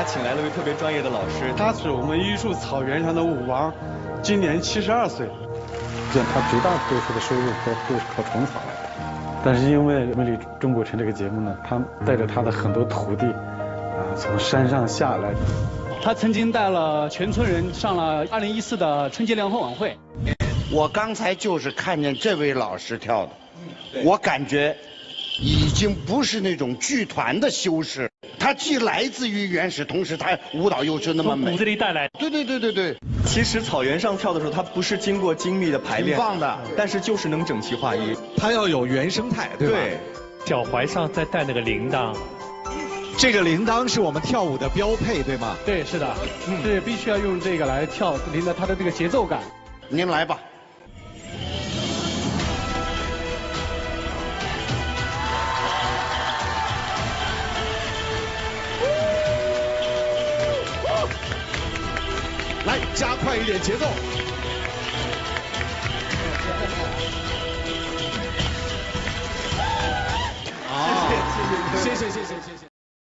家请来了位特别专业的老师，他是我们玉树草原上的舞王，今年72岁。他绝大多数的收入都是靠虫草来的，但是因为《魅力中国城》这个节目呢，他带着他的很多徒弟，从山上下来。他曾经带了全村人上了2014的春节联欢晚会。我刚才就是看见这位老师跳的，我感觉已经不是那种剧团的修饰，他既来自于原始，同时他舞蹈又是那么美，从骨子里带来。对。其实草原上跳的时候，它不是经过精密的排练放的，但是就是能整齐划一。它要有原生态，对吧？对，脚踝上再戴那个铃铛。这个铃铛是我们跳舞的标配，对吗？对，是的，是必须要用这个来跳，领着它的这个节奏感。您来吧。来，加快一点节奏。好，谢谢。